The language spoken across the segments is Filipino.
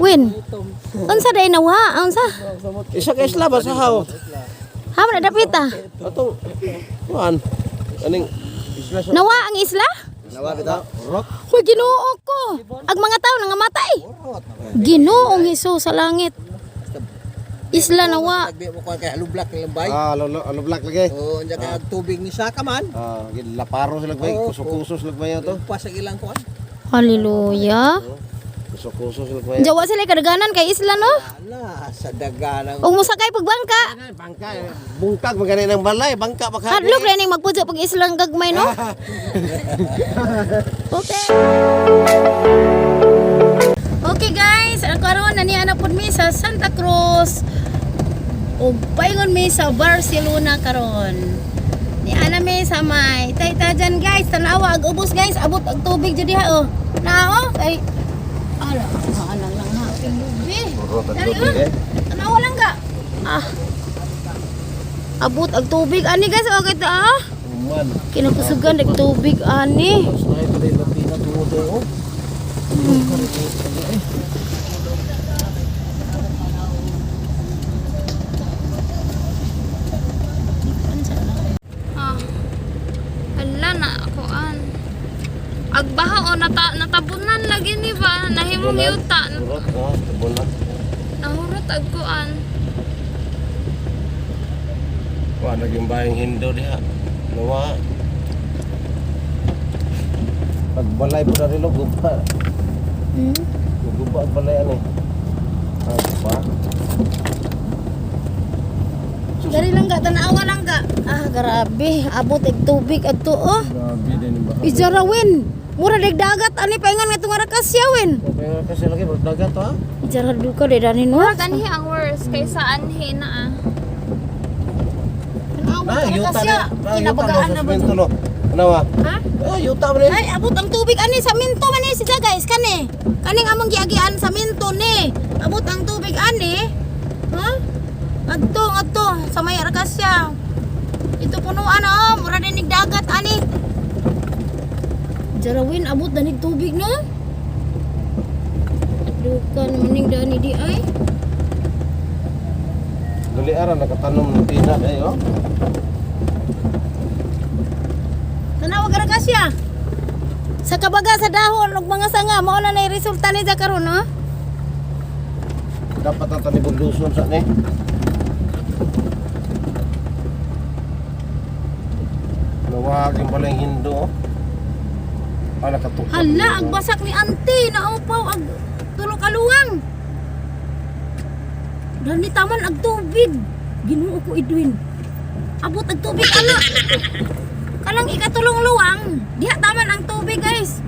Win. Unsa day nawa? Unsa? Isa ka isla ba sa haw? Ha man dapit ah. Ato. Kuan. Aning isla sa Nawa ang isla? Nawa bitaw. Rock. Hoy Ginoo ko. Ang mga tao nangamatay. Ginoong Hesus sa langit. Isla nawa. Nagbi mo ko kay alublak ng lambay. Ano black lagi? Oo, nya kay tubig ni Saka man. Laparo sila bay, kusok-kusok sila bay to. Pasag ilang kuan. Hallelujah. Kusok-kusok sila bay. Jawa sila kadaganan kay isla no? Ana sa daganang. Ug musakay pagbangka. Bangka, bungkag magani ng balay, bangka baka. Hadlok ra ning magpudyo pag islang gagmay no? Okay. Okay guys, karon naniya na pud mi sa Santa Cruz. Ug paingon mi sa Barcelona karon. Ni ana mi sa may taytajan guys, tanawa ag ubos guys, abot ag tubig jud diha oh. Nao kay ala, lang ha lubi. Dari tanawa lang ka. Abot ag tubig ani guys, okay ta ah. Kinakusugan ag tubig ani. Agbaha o natabunan lagi ni ba nahimong yuta nahurot agkuan Wah, naging bayang Hindu diha. Nawa. Pagbalay po na rin lo guba. Guba ang balay ani. Guba. Dari lang ka, tanawa lang ka. Grabe, abot ag tubig adto oh. Grabe din ba. Ijarawin. Mura dig dagat ani paingon nga tong rakasya win. Okay, kasi lagi dagat to ha. Ijarah duka de dani no. Ganhi ang worst kaysa anhi na Yuta na. Kinabagaan na ba? Minto no. Nawa. Ha? Yuta ba ni? Ay, abot ang tubig ani sa minto man ni siya guys kani. Kaning among giagian sa minto ni. Abot ang tubig ani. Ha? Adto sa may rakasya. Ito punuan oh, mura dinig dagat ani. Jarawin abot danig tubig no. Adukan maning dani di ay. Dali ara nakatanom ng pinat ay oh. Tanawa ka rakasya. Sa kabaga sa dahon ug mga sanga mao na nay resulta ni karon no. Dapat ang tanibog duson sa ni. Nawag yung palang Hindu oh. Nakatukod. Hala, agbasak ni auntie na upaw ag tulo ka luwang. Dani taman ag tubig. Ginoo ko Edwin. Abot ag tubig ana. Kanang ikatulong luwang, diha taman ang tubig guys.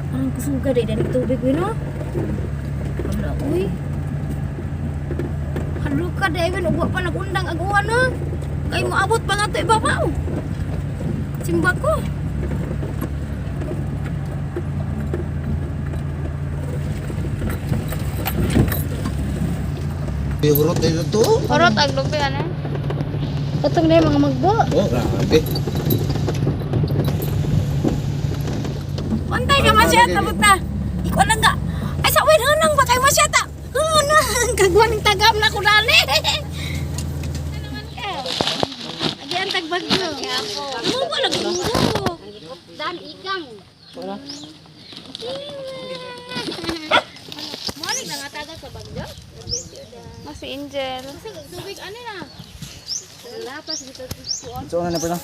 Parang kusuga day dani tubig wino. Hala uy. Halo ka day win ug wa pa nagundang aguan no. Kay moabot pa nga to ibabaw. Simba ko. Hurot dito to. Horot ag lubi ana. Katong day mga magbo. Oh, grabe. Pantay ka masyat abot na. Iko lang ga. Ay sa win hunang ba kay masyat ta? Hunang kagwan ng tagam na ko dali. Naman ka. Agian tagbagyo. Mo ba lagi mundo? Dan ikang. Wala. Morning na nga taga sa bagyo. Mas si Angel. Kasi tubig ano na. Lapas dito tuon. So na pala.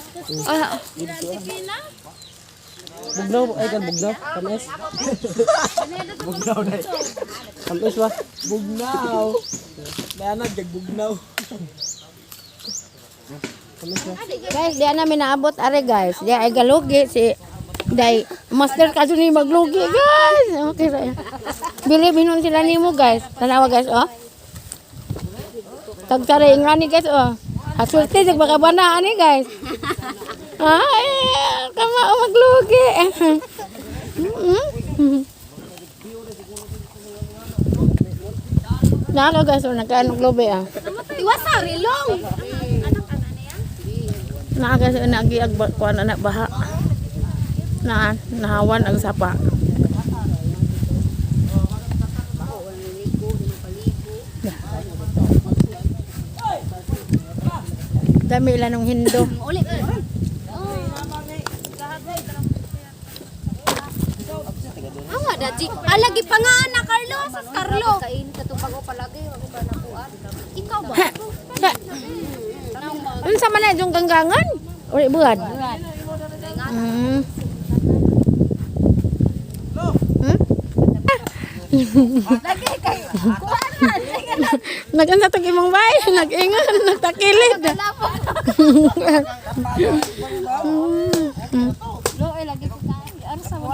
Pila. Bugnaw ay kan bugnaw. Kamis. Bugnaw dai. Kamis ba? Bugnaw. Dana jag bugnaw. Guys, diyan namin naabot are guys. Diyan ay galugi si Day master ka ni maglugi guys. Okay ra. Bili binon sila nimo guys. Tanawa guys oh. Tagsaring ani guys oh. Hasulti jag makabana ani guys. Ay, kama maglugi. Nalo guys oh nagkaano globe ah. Iwasa rilong. Na guys nagiag kuan anak baha. Na nahawan ang sapa. Dami ilan ng Hindo. Ulit. Awa dati. Alagi pa nga na Carlos. Carlo. Kain ka to bago palagi wag ba na kuan. Ikaw ba? Unsa man na yung ganggangan? Uli buwan. Hmm. Lagi kay kuanan. Nag-anta tag imong bay, nag-ingon, nagtakilid. Lo ay lagi ko kain. Ano sa mo?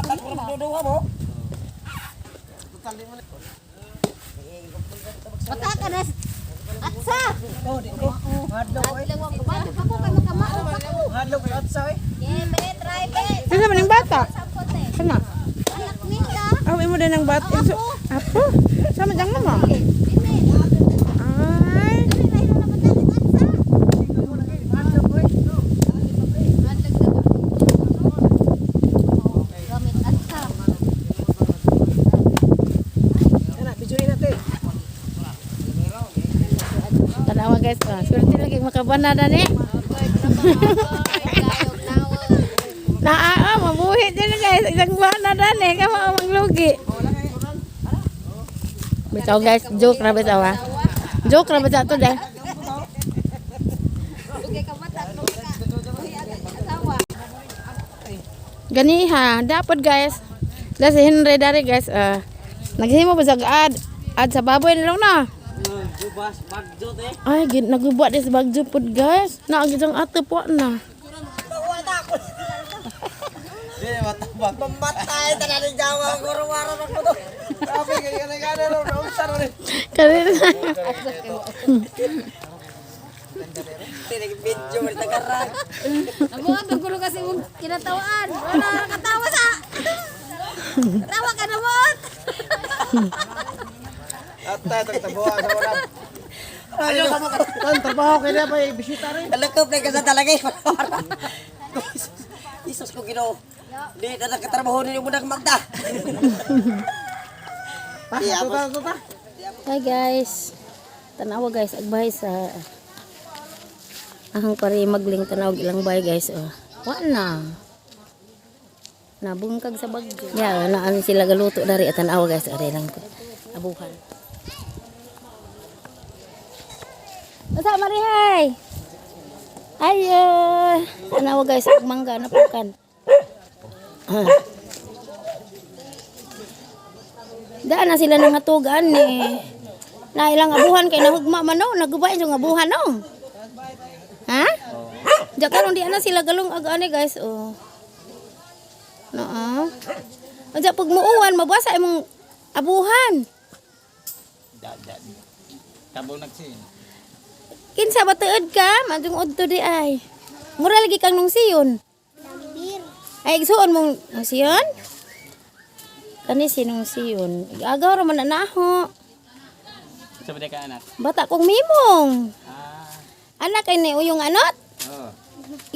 Bata ka na. Atsa. Hadlok kay makamao ako. Hadlok kay atsa eh. Try bet. Ano man ng bata? Kana? Anak nila. Aw imo din ng bata. Apo. Sama jang mama. Ay. Tanawa guys, swerte lagi makabanada ni. Mabuhit din guys, isang banada ni, kamo maglugi. Bitaw guys, joke ra bitaw ha. Joke ra bitaw to dai. Gani ha, dapat guys. Dasi Henry dari guys, naghimo ba sa ad sa baboy nilong na. Bubas bagjot eh. Ay, nagbubuat di sa bagyo pod guys. Naagidang ate po na. Dili matabak. Mamatay tanan ni Jawa guro-waro na ko to. Sabi gani raw na usar ni. Kanina. Tinig video mo tagarag. Nabuhat ang gulo kasi mong kinatawaan. Wala nakatawa sa. Tawa ka na mo. Ata tagtabuha sa oras. Ano ka mo kan trabaho kay na pa bisita rin. Talakop na ka sa talagay. Isus ko Ginoo. Di na nakatrabaho ni mo Magda. Tuta. Hi guys. Tanawa guys, agbahay sa ahang pare magling tanawag ilang bay guys. Wa na. Nabungkag sa bagyo. Ya, naan sila galuto dari at tanawa guys, are lang ko. Abuhan. Asa marihay? Ayo. Tanawa guys, mangga na pukan. Daan na sila nang atugan ni. Na ilang abuhan kay nahugma man no, nagubay yung abuhan no. Ha? Diya karon di ana sila galong ag-ani guys. Oh. Oo. Diya pag muuwan mabasa imong abuhan. Tabong nagsin. Kinsa ba tuod ka? Madung udto di ay. Mura lagi kang nung siyon. Ay igsuon mong nung siyon? Kani sinong siyon? Agaw ra man anaho. Sabi ka anak. Bata kong mimong. Ah. Anak ay ni uyong anot. Oh.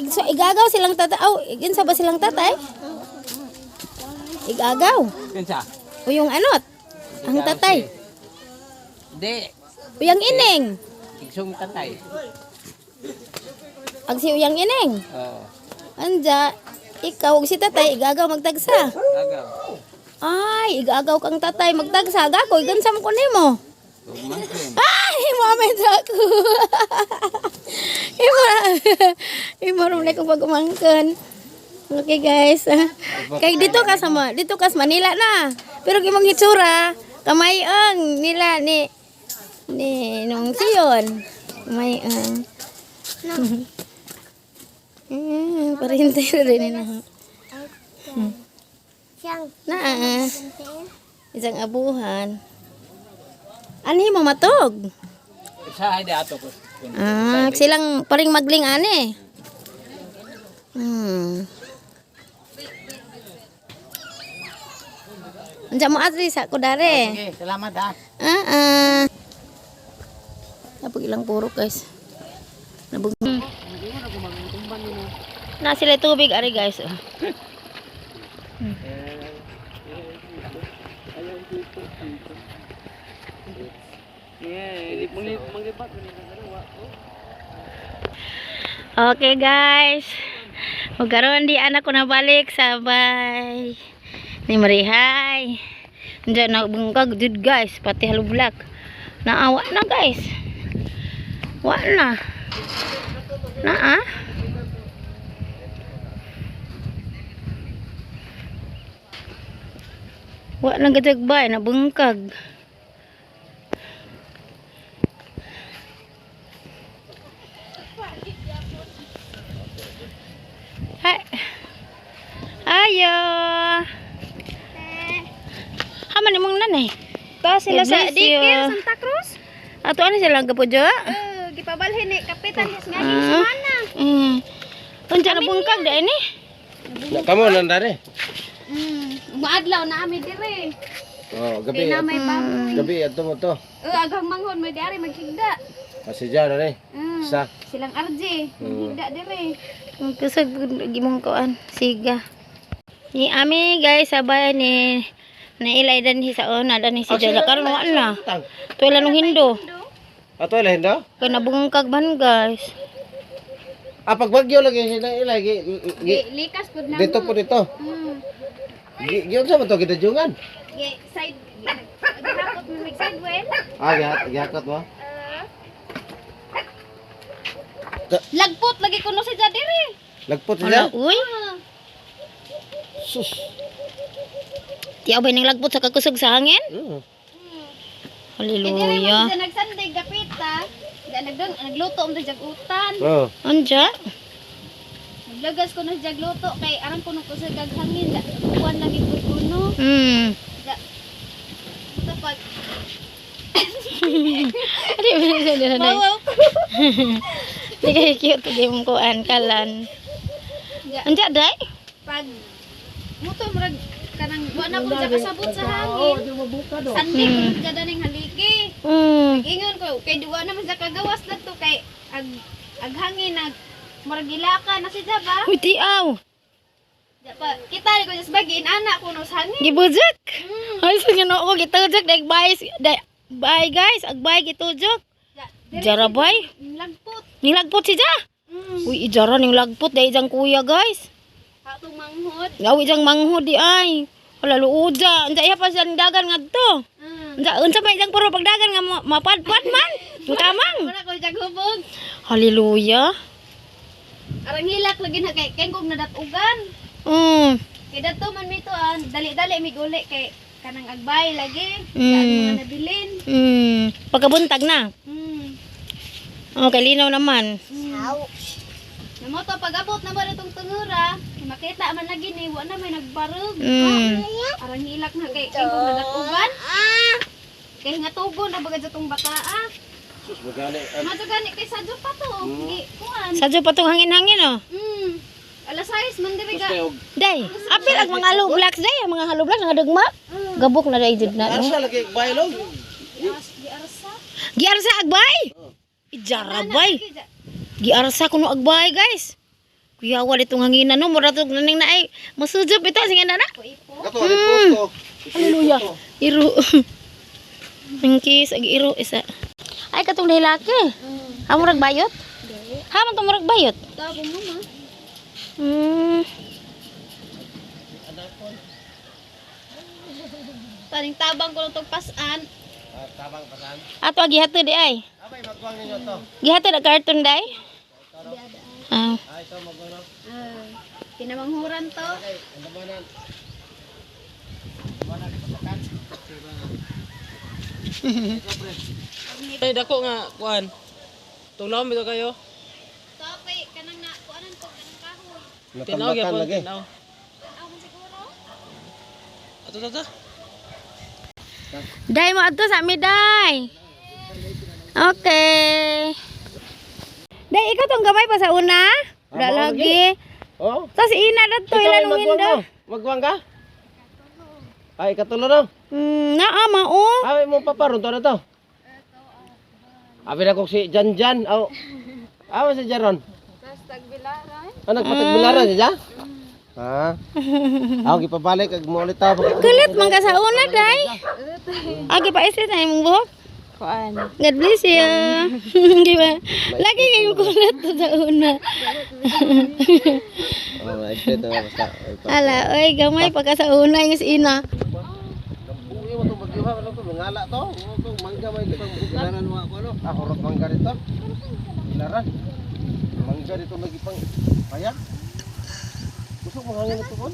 Igagaw silang tatay. Aw, ginsa ba silang tatay? Igagaw. Kinsa? Uyong anot. Ang tatay. Di. Uyang ining. Igsong tatay. Ag si uyang ining. Oo. Anja, ikaw ug si tatay igagaw magtagsa. Agaw. Ay, igagaw kang tatay magtagsa. Gakoy gansa mo ko nimo. Tumangkin. Ay, moment ako. Imo ron na ko pagumangkan. Okay guys. Kay dito ka sa Manila na. Pero kimong hitsura, kamay ang nila ni nung siyon. Kamay ang. Parintay rin na. Na. Isang abuhan. Ani mo matog? Sa ay ato ko. Silang paring magling ani. Anja mo adri sa ko dare. Sige, salamat ha. Napag ilang puro guys. Nabug. Na sila tubig ari guys. Okay guys. Magkaroon di anak ko na balik sabay ni Marihay. Diyan na bungkag jud guys, pati halublag. Naawa na guys. Wa na. Naa. Wa na gajagbay na bungkag. Hai. Ayo. Haman imong nanay. To sila sa Bless dikir you. Santa Cruz. Ato ano sila gapujo? Gipabalhin ni kapitan his nga Ah. semana. Unsa na bungkag da ini? Na kamo nandare. Maadlaw na ami dire. Oh, Kay na may baboy. gabi ato mo to. Agang manghon may diari maghigda. Kasi diyan na Sa Silang RJ maghigda dire. Kusag gimong kuan siga. Ni ami guys sabay ni nailay dan hi sa ona dan hi si Jala karon wa na. Tuwa nung Hindo. Ato ila hindo? Kaya nabungkag man guys. Pag bagyo lagi sila ilagi. Likas pud na. Dito po dito. Giyon sa mo to gidajungan. Side gihapot mo mig side well. Gihakot mo. Lagpot lagi kuno si Jadiri. Lagpot Ala siya. uy. Sus. Ti abay nang lagbot sa kakusog sa hangin. Diri mo Hallelujah. sa nagsanday gapita. Nagluto mo sa jagutan. Oh. Anja? Naglagas ko na sa jagluto kay aram ko ko sa gaghangin. Buwan lagi ko kuno. Tapos Adi ba sa dira na? bawaw ko. Di kay cute di mong kuan kalan. Anja day? Pag muto murag kanang buwan na ko sa kasabot sa hangin. Sandi ko na daning haligi. Ingon ko kay duwa naman sa kagawas na to kay aghangin nag murag gilaka na si Jaba. Uy tiaw. Kita rin ko just bagin anak ko no sa hangin. Gibujak. Ay sa nga no ko gitujak dai bye guys, agbay gitujak. Jara bay. Lagpot. Nilagpot si Ja. Uy ijara ning lagpot dai jang kuya guys. Atong manghod. Gawi jang manghod di ay. Wala luuja. Anja iya pa siyang dagan ngadto. Unsa may jang puro pagdagan nga mapadpad man. Ang kamang. Wala ko jag hubog. Hallelujah. Arang hilak lagi na kay kengkong nadatugan. Kay dato man mi to dali-dali mi guli kay kanang agbay lagi. Mga nabilin. Pagkabuntag na. Okay, linaw naman. Namo to pag-abot na ba itong tungura, makita man lagi ni wa na may nagbarog. Arang hilak na kay kengkong nadatugan. Kay nga tugon na bagad sa tong bataa. Sus magani. Mato gani kay sadyo pa to. Gi kuan. Sadyo patong hangin-hangin oh. Alas 6 man diri ga. Day, apil ang mga hollow blocks day, ang mga hollow blocks nga dugma. Gabok na day jud na. No? Asa lagi baylog. Giarsa. Giarsa agbay. Ijara bay. Giarsa kuno agbay guys. Kuya wala itong hanginan no, mura to naning naay. Masujop ito sige na na. Kato ali posto. Hallelujah. Iro. Tangkis ag iro isa. Ay katong lalaki. Hamurag bayot? Hamon tong murag bayot. Tabong mo ma. Taning tabang ko lang tong pasan. Tabang pasan. Ato gihatod di ay. Abay magkuang ninyo to. Gihatod ang karton day. Ah. Ay to magkuang. Pinamanghuran to. Okay, andamanan. Ay dako nga kuan. Tulaw mi to kayo. To kay kanang na kuanan to kanang kahoy. Tinaw Natambakan gyapon lagi. tinaw. Aw man siguro. Ato. Day mo adto sa mi day. Okay. Day ikaw tong gamay pa sa una. Wala Amo lagi. Oh. Sa si ina dadto ilan nung hindo. Magkuang ka? Ay katulo no. Naa mao. Ay mo paparon to na to. Abi na kog si Janjan. Aw. Awa si Jaron. Tagbilaran. Anak patagbilaran siya? Ha? Ako gipabalik ag mo ulit ta. Kulit man ka sa una day. Agi pa islit na imong buhok. kuan. God bless you. Di ba? Lagi kayong kulat to sa una. Oh, exit na basta. Ala, oy, gamay pagka sa una yung ina. Uy, mo to magyuha ano to, ngala to. Ano to, mangga may kitang ilaran mo ako ano. Ah, horot mangga dito. Ilaran. Mangga dito lagi pang payak. Gusto mo hangin ito ko?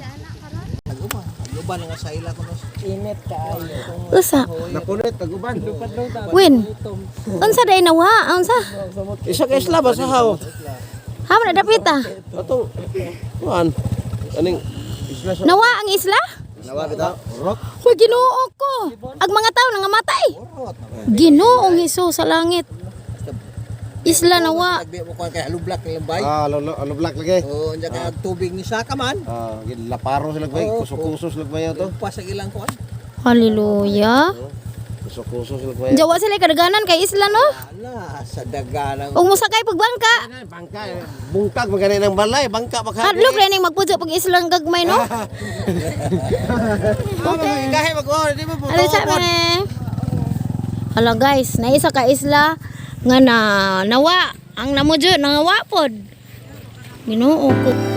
Aguban nga sa ila ko no. Init kaayo. Usa. Napunit taguban. Win. Unsa day nawa? Unsa? Isa ka isla ba sa haw? Hamo na dapita. Ato. Kuan. Aning isla sa Nawa ang isla? nawa bitaw. Rock. Hoy, Ginoo ko. Ang mga tao nangamatay. Ginoong Hesus sa langit. Isla nawa. Nagbi mo kuan kay alublak ni lambay. Ah, ano black lagi. Oh, nya kay tubig ni Saka man. Ah, laparo sila bay, kusok-kusok sila bay to. Pa sa ilang kuan. Hallelujah. Kusok-kusok sila bay. Jawa sila kadaganan kay isla no? Ala sa daganang Ug musakay pagbangka. Bangka, bungkag magani ng balay, bangka makha. Hadlok ra ning magpudyo pag islang gagmay no? Okay, gahe mag-o, di ba po? Ano sa me? Hala guys, naisa ka isla nga na nawa ang namudyo nangawa pod. Ginoo ko.